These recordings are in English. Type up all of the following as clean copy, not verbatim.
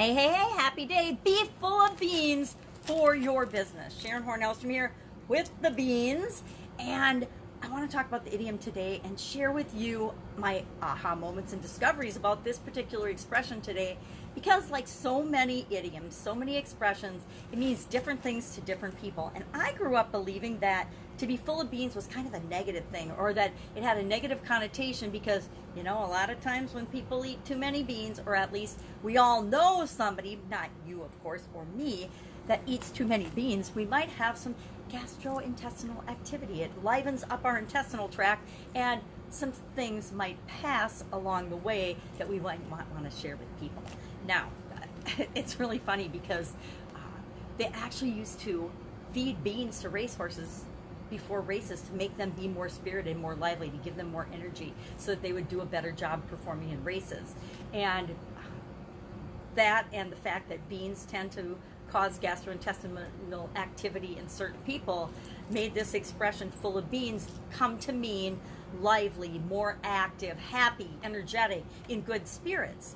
Hey, hey, hey, happy day. Be full of beans for your business. Sharon Horne-Ellstrom here with the beans. And I want to talk about the idiom today and share with you my aha moments and discoveries about this particular expression today. Because like so many idioms, so many expressions, it means different things to different people. And I grew up believing that to be full of beans was kind of a negative thing, or that it had a negative connotation because, you know, a lot of times when people eat too many beans, or at least we all know somebody, not you of course, or me, that eats too many beans, we might have some gastrointestinal activity. It livens up our intestinal tract, and some things might pass along the way that we might want to share with people. Now, it's really funny because they actually used to feed beans to racehorses before races to make them be more spirited, more lively, to give them more energy so that they would do a better job performing in races. And that, and the fact that beans tend to cause gastrointestinal activity in certain people, made this expression full of beans come to mean lively, more active, happy, energetic, in good spirits.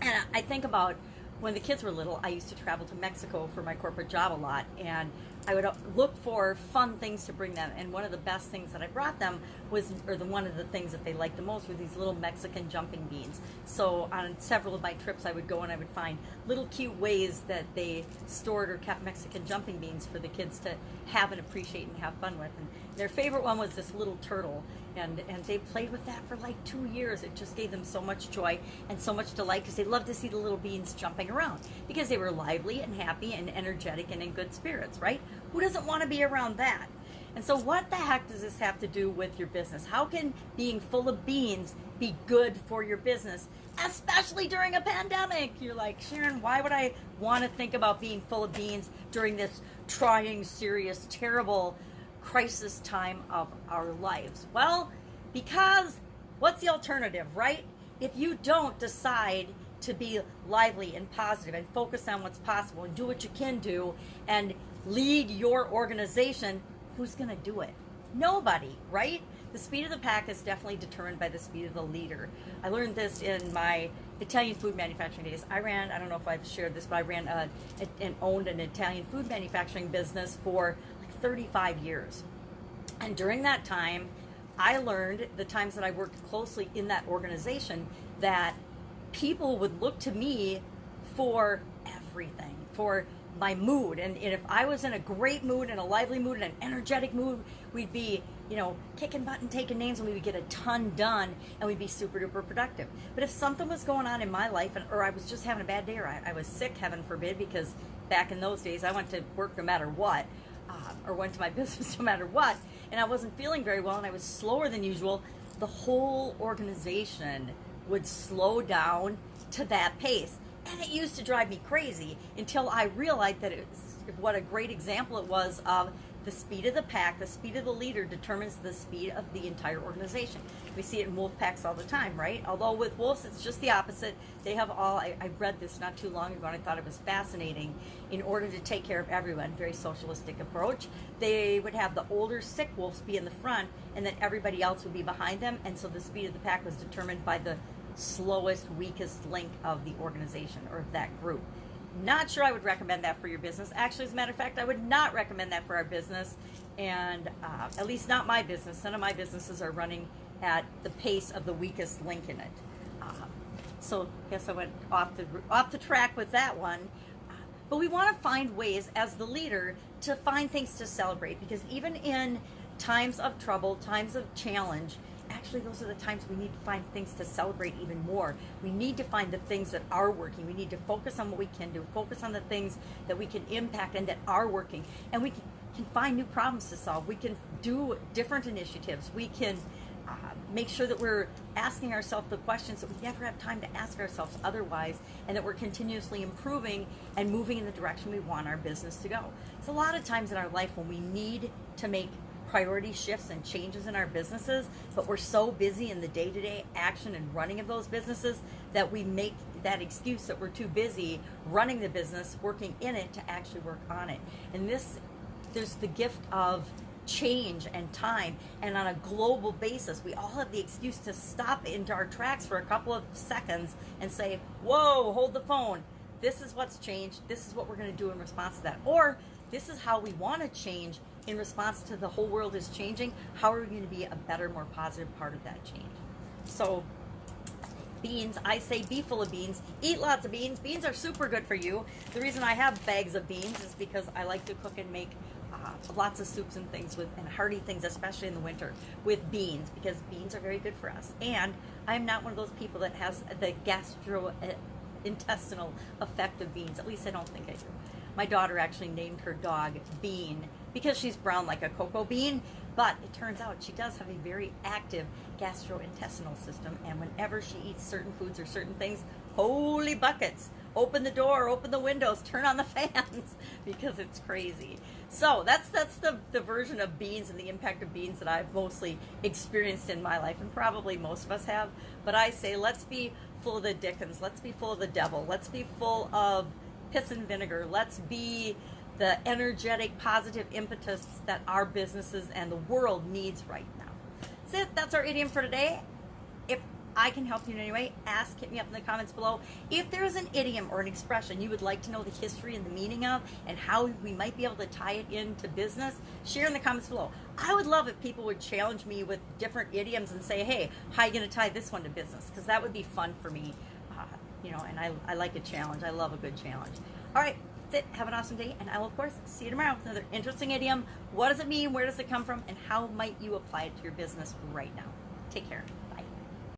And I think about when the kids were little, I used to travel to Mexico for my corporate job a lot, and I would look for fun things to bring them. And one of the best things that I brought them was, one of the things that they liked the most, were these little Mexican jumping beans. So on several of my trips, I would go and I would find little cute ways that they stored or kept Mexican jumping beans for the kids to have and appreciate and have fun with. And their favorite one was this little turtle. And they played with that for like 2 years. It just gave them so much joy and so much delight because they loved to see the little beans jumping around because they were lively and happy and energetic and in good spirits, right? Who doesn't want to be around that? And so what the heck does this have to do with your business? How can being full of beans be good for your business, especially during a pandemic? You're like, Sharon, why would I want to think about being full of beans during this trying, serious, terrible crisis time of our lives? Well, because what's the alternative, right? If you don't decide to be lively and positive and focus on what's possible and do what you can do and lead your organization, who's going to do it? Nobody, right? The speed of the pack is definitely determined by the speed of the leader. I learned this in my Italian food manufacturing days. I don't know if I've shared this, but I ran and owned an Italian food manufacturing business for 35 years. And during that time, I learned, the times that I worked closely in that organization, that people would look to me for everything, for my mood. And if I was in a great mood and a lively mood and an energetic mood, we'd be, you know, kicking butt and taking names, and we would get a ton done, and we'd be super duper productive. But if something was going on in my life, or I was just having a bad day, or I was sick, heaven forbid, because back in those days I went to work no matter what, or went to my business no matter what, and I wasn't feeling very well and I was slower than usual, the whole organization would slow down to that pace. And it used to drive me crazy until I realized that what a great example it was of the speed of the pack. The speed of the leader determines the speed of the entire organization. We see it in wolf packs all the time, right? Although with wolves, it's just the opposite. They have all, I read this not too long ago and I thought it was fascinating. In order to take care of everyone, very socialistic approach, they would have the older sick wolves be in the front and then everybody else would be behind them. And so the speed of the pack was determined by the slowest, weakest link of the organization or of that group. Not sure I would recommend that for your business. Actually, as a matter of fact, I would not recommend that for our business, and at least not my business. None of my businesses are running at the pace of the weakest link in it. So I guess I went off the track with that one. But we want to find ways as the leader to find things to celebrate, because even in times of trouble, times of challenge, actually those are the times we need to find things to celebrate even more. We need to find the things that are working. We need to focus on what we can do, focus on the things that we can impact and that are working. And we can find new problems to solve. We can do different initiatives. We can make sure that we're asking ourselves the questions that we never have time to ask ourselves otherwise, and that we're continuously improving and moving in the direction we want our business to go. There's a lot of times in our life when we need to make priority shifts and changes in our businesses, but we're so busy in the day-to-day action and running of those businesses that we make that excuse that we're too busy running the business, working in it, to actually work on it. And there's the gift of change and time, and on a global basis we all have the excuse to stop into our tracks for a couple of seconds and say, whoa, hold the phone. this is what's changed, this is what we're going to do in response to that, or this is how we want to change in response to the whole world is changing. How are we going to be a better, more positive part of that change? So beans, I say be full of beans, eat lots of beans. Beans are super good for you. The reason I have bags of beans is because I like to cook and make lots of soups and things and hearty things, especially in the winter, with beans, because beans are very good for us. And I'm not one of those people that has the gastrointestinal effect of beans. At least I don't think I do. My daughter actually named her dog Bean because she's brown like a cocoa bean, but it turns out she does have a very active gastrointestinal system, and whenever she eats certain foods or certain things, holy buckets, open the door, open the windows, turn on the fans, because it's crazy. So that's the version of beans and the impact of beans that I've mostly experienced in my life, and probably most of us have. But I say, let's be full of the Dickens, let's be full of the devil, let's be full of piss and vinegar, let's be the energetic, positive impetus that our businesses and the world needs right now. That's it. That's our idiom for today. If I can help you in any way, ask, hit me up in the comments below. If there is an idiom or an expression you would like to know the history and the meaning of and how we might be able to tie it into business, share in the comments below. I would love if people would challenge me with different idioms and say, hey, how are you going to tie this one to business? Because that would be fun for me. And I like a challenge. I love a good challenge. All right, that's it. Have an awesome day, and I will, of course, see you tomorrow with another interesting idiom. What does it mean? Where does it come from? And how might you apply it to your business right now? Take care.